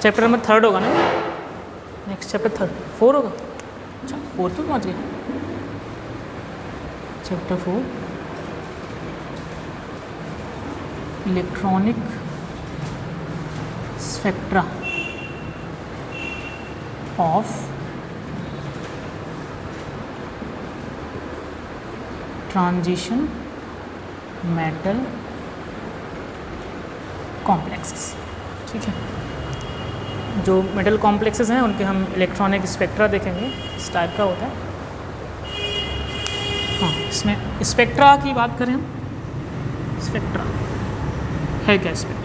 Chapter number 3 होगा ना, next chapter 4 होगा। अच्छा 4 तो पहुँच गए। Chapter 4 electronic spectra of transition metal complexes. ठीक है, जो मेटल कॉम्प्लेक्सेस हैं उनके हम इलेक्ट्रॉनिक स्पेक्ट्रा देखेंगे, इस टाइप का होता है। हाँ, इसमें स्पेक्ट्रा की बात करें हम, स्पेक्ट्रा है क्या? स्पेक्ट्रा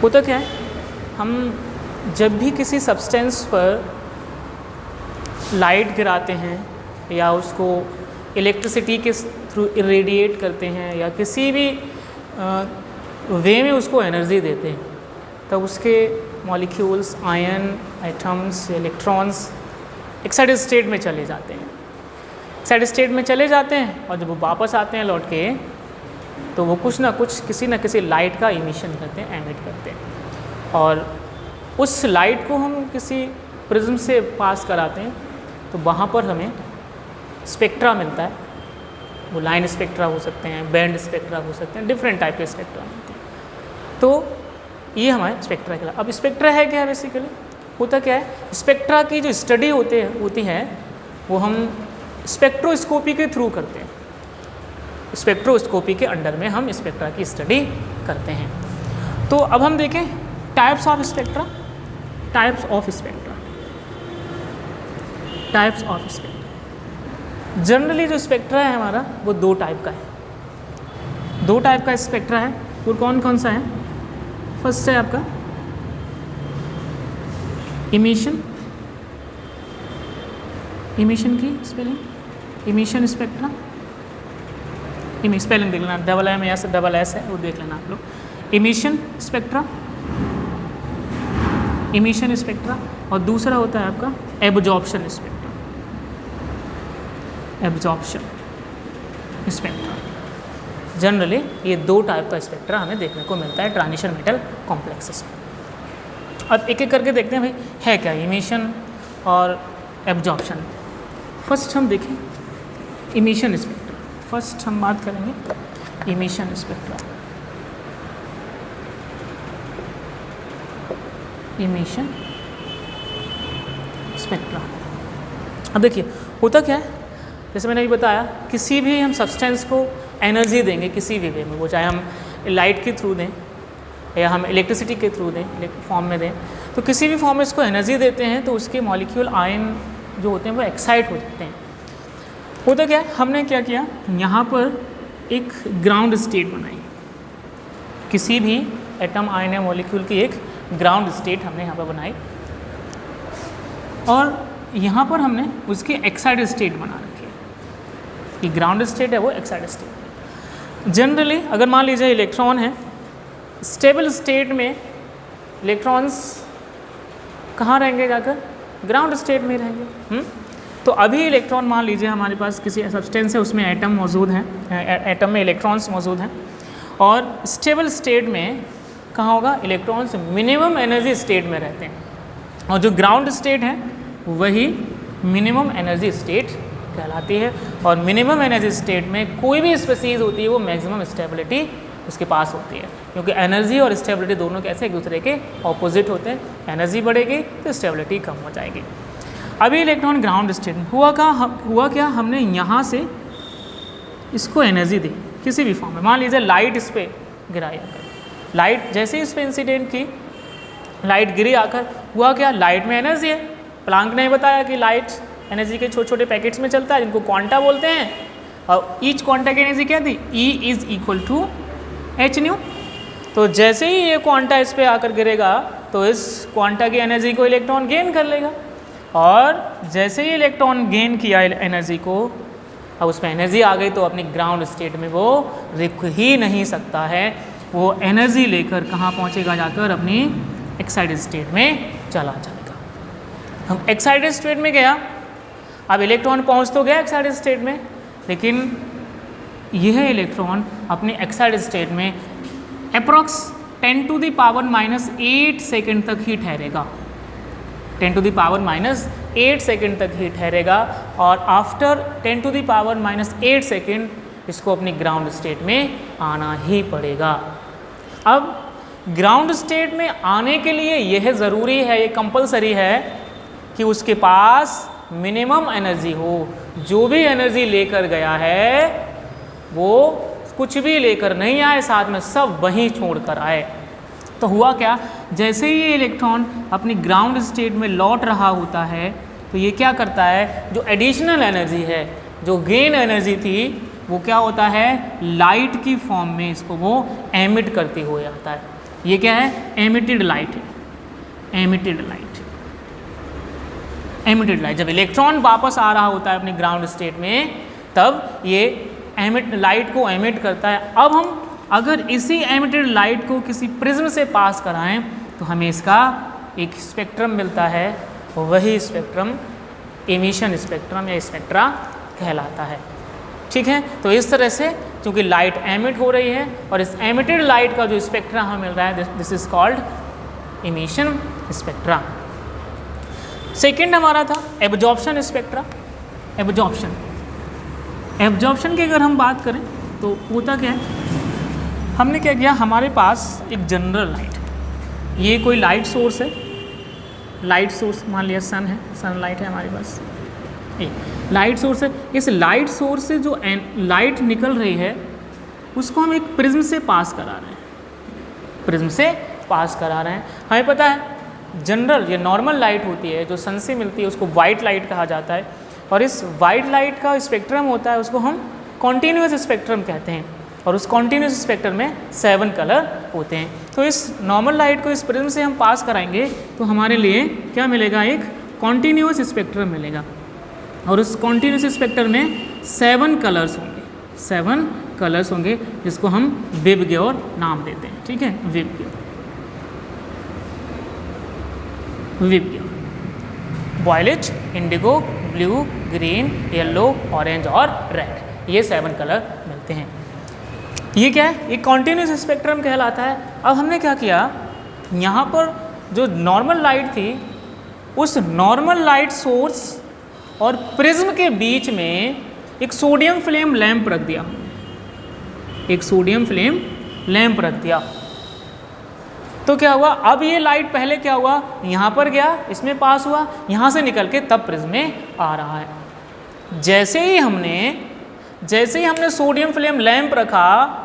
होता क्या है, हम जब भी किसी सब्सटेंस पर लाइट गिराते हैं या उसको इलेक्ट्रिसिटी के थ्रू इरेडिएट करते हैं या किसी भी वे में उसको एनर्जी देते हैं, तब उसके molecules, ion, atoms, electrons excited state में चले जाते हैं। एक्साइटेड स्टेट में चले जाते हैं और जब वो वापस आते हैं लौट के, तो वो कुछ ना कुछ किसी न किसी लाइट का इमिशन करते हैं, एमिट करते हैं, और उस लाइट को हम किसी प्रिज्म से पास कराते हैं, तो वहाँ पर हमें स्पेक्ट्रा मिलता है। वो लाइन स्पेक्ट्रा हो सकते हैं, बैंड स्पेक्ट्रा हो सकते हैं, डिफरेंट टाइप के स्पेक्ट्रा मिलते हैं। तो ये हमारे स्पेक्ट्रा के। अब स्पेक्ट्रा है क्या? बेसिकली होता क्या है, स्पेक्ट्रा की जो स्टडी होती है वो हम स्पेक्ट्रोस्कोपी के थ्रू करते हैं। स्पेक्ट्रोस्कोपी के अंडर में हम स्पेक्ट्रा की स्टडी करते हैं। तो अब हम देखें types of spectra. Types of spectra, types of spectra. Generally जो स्पेक्ट्रा है हमारा वो 2 टाइप का है। 2 टाइप का स्पेक्ट्रा है। वो कौन कौन सा है? फर्स्ट है आपका इमिशन। इमिशन की स्पेलिंग, इमिशन स्पेक्ट्रा। स्पेलिंग देख लेना, डबल एम या डबल एस है, वो देख लेना आप लोग। Emission spectra, emission spectra. और दूसरा होता है आपका absorption spectra, absorption spectra. Generally ये 2 टाइप का स्पेक्ट्रा हमें देखने को मिलता है ट्रांजिशन मेटल कॉम्प्लेक्सेस में। अब एक एक करके देखते हैं भाई है क्या इमिशन और एब्जॉर्प्शन। फर्स्ट हम देखें इमिशन स्पेक्ट्रा। फर्स्ट हम बात करेंगे इमिशन स्पेक्ट्रा। Emission spectra. अब देखिए होता क्या है, जैसे मैंने अभी बताया, किसी भी हम सब्सटेंस को एनर्जी देंगे किसी भी वे में, वो चाहे हम लाइट के थ्रू दें या हम इलेक्ट्रिसिटी के थ्रू दें, फॉर्म में दें, तो किसी भी फॉर्म में इसको एनर्जी देते हैं तो उसके मॉलिक्यूल आयन जो होते हैं वो एक्साइट हो जाते हैं। होता क्या है, हमने क्या किया, यहाँ पर एक ग्राउंड स्टेट बनाई। किसी भी एटम, आयन या मॉलिक्यूल की एक ग्राउंड स्टेट हमने यहाँ पर बनाई और यहाँ पर हमने उसकी एक्साइटेड स्टेट बना रखी है। ये ग्राउंड स्टेट है, वो एक्साइटेड स्टेट। जनरली अगर मान लीजिए इलेक्ट्रॉन है, स्टेबल स्टेट में इलेक्ट्रॉन्स कहाँ रहेंगे? जाकर ग्राउंड स्टेट में रहेंगे। तो अभी इलेक्ट्रॉन मान लीजिए हमारे पास किसी सब्सटेंस है, उसमें एटम मौजूद हैं, एटम में इलेक्ट्रॉन्स मौजूद हैं, और स्टेबल स्टेट में कहाँ होगा? इलेक्ट्रॉन्स मिनिमम एनर्जी स्टेट में रहते हैं, और जो ग्राउंड स्टेट है वही मिनिमम एनर्जी स्टेट कहलाती है। और मिनिमम एनर्जी स्टेट में कोई भी स्पीसीज होती है वो मैक्सिमम स्टेबिलिटी उसके पास होती है, क्योंकि एनर्जी और स्टेबिलिटी दोनों कैसे एक दूसरे के ऑपोजिट होते हैं। एनर्जी बढ़ेगी तो स्टेबिलिटी कम हो जाएगी। अभी इलेक्ट्रॉन ग्राउंड स्टेट में हुआ क्या, हमने यहाँ से इसको एनर्जी दी किसी भी फॉर्म में। मान लीजिए लाइट इस पर गिराई आकर, लाइट जैसे ही इस पर इंसिडेंट की, लाइट गिरी आकर, हुआ क्या, लाइट में एनर्जी है। प्लांक ने बताया कि लाइट एनर्जी के छोटे छोटे पैकेट्स में चलता है जिनको क्वांटा बोलते हैं, और ईच क्वांटा की एनर्जी क्या थी? E is equal to H nu. तो जैसे ही ये क्वांटा इस पर आकर गिरेगा तो इस क्वांटा की एनर्जी को इलेक्ट्रॉन गेन कर लेगा, और जैसे ही इलेक्ट्रॉन गेन किया एनर्जी को, अब उसमें एनर्जी आ गई तो अपनी ग्राउंड स्टेट में वो रुक ही नहीं सकता है। वो एनर्जी लेकर कहाँ पहुँचेगा? जाकर अपनी एक्साइटेड स्टेट में चला जाएगा। हम एक्साइटेड स्टेट में गया, अब इलेक्ट्रॉन पहुँच तो गया एक्साइटेड स्टेट में, लेकिन यह इलेक्ट्रॉन अपने एक्साइटेड स्टेट में अप्रॉक्स 10⁻⁻8 सेकेंड तक ही ठहरेगा, 10⁻⁻8 सेकेंड तक ही ठहरेगा और आफ्टर 10⁻⁻8 सेकेंड इसको अपनी ग्राउंड स्टेट में आना ही पड़ेगा। अब ग्राउंड स्टेट में आने के लिए यह ज़रूरी है, ये कंपलसरी है कि उसके पास मिनिमम एनर्जी हो। जो भी एनर्जी लेकर गया है वो कुछ भी लेकर नहीं आए, साथ में सब वहीं छोड़ कर आए। तो हुआ क्या, जैसे ही ये इलेक्ट्रॉन अपनी ग्राउंड स्टेट में लौट रहा होता है तो ये क्या करता है, जो एडिशनल एनर्जी है, जो गेन एनर्जी थी, वो क्या होता है, लाइट की फॉर्म में इसको वो एमिट करते हुए आता है। ये क्या है, एमिटेड लाइट है, एमिटेड लाइट, एमिटेड लाइट। जब इलेक्ट्रॉन वापस आ रहा होता है अपनी ग्राउंड स्टेट में तब ये लाइट को एमिट करता है। अब हम अगर इसी एमिटेड लाइट को किसी प्रिज्म से पास कराएं तो हमें इसका एक स्पेक्ट्रम मिलता है, वही स्पेक्ट्रम एमिशन स्पेक्ट्रम या स्पेक्ट्रा कहलाता है। ठीक है, तो इस तरह से क्योंकि लाइट एमिट हो रही है और इस एमिटेड लाइट का जो स्पेक्ट्रा हमें मिल रहा है, this is called emission spectra. Second हमारा था एब्जॉर्प्शन स्पेक्ट्रा। एब्जॉर्प्शन की अगर हम बात करें तो होता क्या है, हमने क्या किया, हमारे पास एक जनरल लाइट है, ये कोई लाइट सोर्स है, लाइट सोर्स मान लिया सन है, सनलाइट है हमारे पास, ये लाइट सोर्स है। इस लाइट सोर्स से जो लाइट निकल रही है उसको हम एक प्रिज्म से पास करा रहे हैं, प्रिज्म से पास करा रहे हैं। हमें पता है जनरल ये नॉर्मल लाइट होती है जो सन से मिलती है, उसको वाइट लाइट कहा जाता है, और इस वाइट लाइट का स्पेक्ट्रम होता है उसको हम कॉन्टीन्यूअस स्पेक्ट्रम कहते हैं, और उस कॉन्टीन्यूअस स्पेक्ट्रम में 7 कलर होते हैं। तो इस नॉर्मल लाइट को इस प्रिज्म से हम पास कराएंगे तो हमारे लिए क्या मिलेगा, एक कॉन्टीन्यूअस स्पेक्ट्रम मिलेगा, और उस कॉन्टीन्यूअस स्पेक्ट्रम में 7 कलर्स होंगे, 7 कलर्स होंगे जिसको हम विबग्योर नाम देते हैं। ठीक है, VIBGYOR, VIBGYOR, violet, indigo, blue, green, yellow, orange और रेड, ये 7 कलर मिलते हैं। ये क्या है, ये कॉन्टीन्यूस स्पेक्ट्रम कहलाता है। अब हमने क्या किया, यहाँ पर जो नॉर्मल लाइट थी उस नॉर्मल लाइट सोर्स और प्रिज्म के बीच में एक सोडियम फ्लेम लैंप रख दिया, एक सोडियम फ्लेम लैंप रख दिया। तो क्या हुआ, अब ये लाइट पहले क्या हुआ, यहाँ पर गया, इसमें पास हुआ, यहाँ से निकल के तब प्रिज्म में आ रहा है। जैसे ही हमने सोडियम फ्लेम लैंप रखा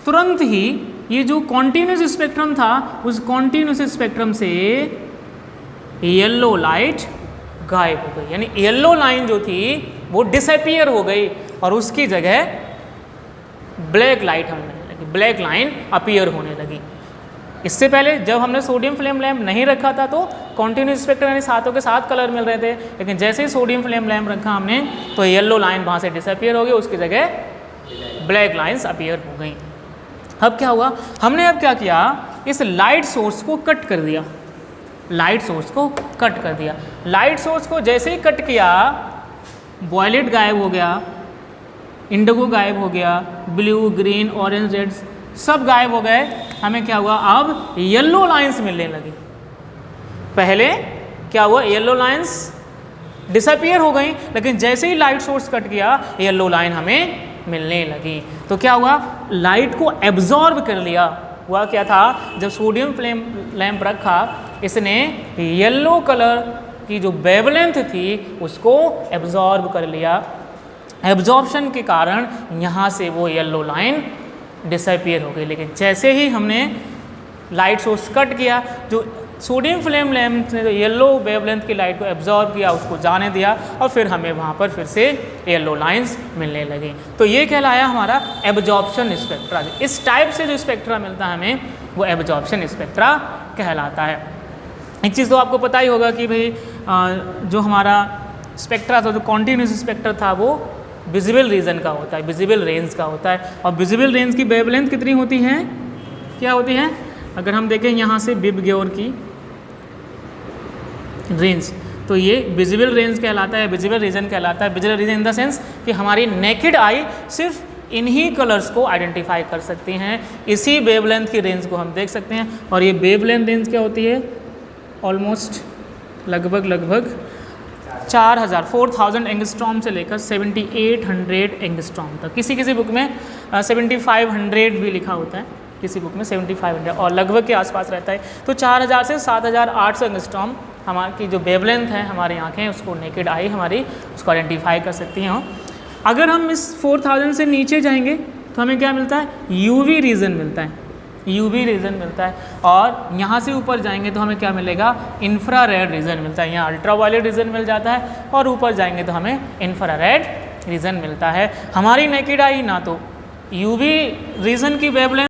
तुरंत ही ये जो कॉन्टीन्यूस स्पेक्ट्रम था उस कॉन्टीन्यूस स्पेक्ट्रम से येलो लाइट गायब हो गई, यानी येलो लाइन जो थी वो डिसअपीयर हो गई और उसकी जगह ब्लैक लाइट हमें मिलने लगी, ब्लैक लाइन अपीयर होने लगी। इससे पहले जब हमने सोडियम फ्लेम लैंप नहीं रखा था तो कॉन्टीन्यूस स्पेक्ट्रम यानी सातों के 7 कलर मिल रहे थे, लेकिन जैसे ही सोडियम फ्लेम लैंप रखा हमने तो येलो लाइन वहाँ से डिसअपीयर हो गई, उसकी जगह ब्लैक लाइन्स अपीयर हो गई। अब क्या हुआ, हमने अब क्या किया, इस लाइट सोर्स को कट कर दिया, लाइट सोर्स को कट कर दिया। लाइट सोर्स को जैसे ही कट किया वॉयलेट गायब हो गया, इंडिगो गायब हो गया, ब्लू, ग्रीन, ऑरेंज, रेड सब गायब हो गए। हमें क्या हुआ, अब येलो लाइंस मिलने लगी। पहले क्या हुआ, येलो लाइंस डिसअपीयर हो गई, लेकिन जैसे ही लाइट सोर्स कट गया येलो लाइन हमें मिलने लगी। तो क्या हुआ, लाइट को एब्जॉर्ब कर लिया। हुआ क्या था, जब सोडियम फ्लेम लैंप रखा इसने येलो कलर की जो वेवलेंथ थी उसको एब्जॉर्ब कर लिया। एब्जॉर्प्शन के कारण यहाँ से वो येलो लाइन डिसअपीयर हो गई। लेकिन जैसे ही हमने लाइट सोर्स कट किया, जो सोडियम फ्लेम लैंप ने जो येलो वेवलेंथ की लाइट को एब्जॉर्ब किया उसको जाने दिया और फिर हमें वहाँ पर फिर से येलो लाइंस मिलने लगी। तो ये कहलाया हमारा एब्जॉर्प्शन स्पेक्ट्रा। इस टाइप से जो स्पेक्ट्रा मिलता है हमें वो एब्जॉर्प्शन स्पेक्ट्रा कहलाता है। एक चीज़ तो आपको पता ही होगा कि भाई जो हमारा स्पेक्ट्रा था, जो कॉन्टीन्यूस स्पेक्ट्रा था, वो विजिबल रीजन का होता है, विजिबल रेंज का होता है। और विजिबल रेंज की वेवलेंथ कितनी होती है, क्या होती है, अगर हम देखें यहाँ से विबग्योर की रेंज, तो ये विजिबल रेंज कहलाता है, विजिबल रीजन कहलाता है। Visible region in the sense कि हमारी नेकेड आई सिर्फ इन्हीं कलर्स को आइडेंटिफाई कर सकते हैं। इसी वेवलेंथ की रेंज को हम देख सकते हैं। और ये वेवलेंथ रेंज क्या होती है? ऑलमोस्ट लगभग 4000 एंगस्ट्रॉम से लेकर 7800 एंगस्ट्रॉम तक। किसी बुक में 7500 भी लिखा होता है, किसी बुक में 7500 और लगभग के आसपास रहता है। तो 4000 से 7800 एंगस्ट्रॉम हमारी जो वेवलेंथ है, हमारी आंखें उसको नेकेड आई हमारी उसको आइडेंटिफाई कर सकती हैं। अगर हम इस 4000 से नीचे जाएंगे तो हमें क्या मिलता है? यूवी रीजन मिलता है, यूवी रीजन मिलता है। और यहाँ से ऊपर जाएंगे तो हमें क्या मिलेगा? इंफ्रारेड रीजन मिलता है। यहाँ अल्ट्रावायलेट रीजन मिल जाता है और ऊपर जाएंगे तो हमें इंफ्रारेड रीजन मिलता है। हमारी नेकेड आई ना तो यूवी रीजन की वेवलेंथ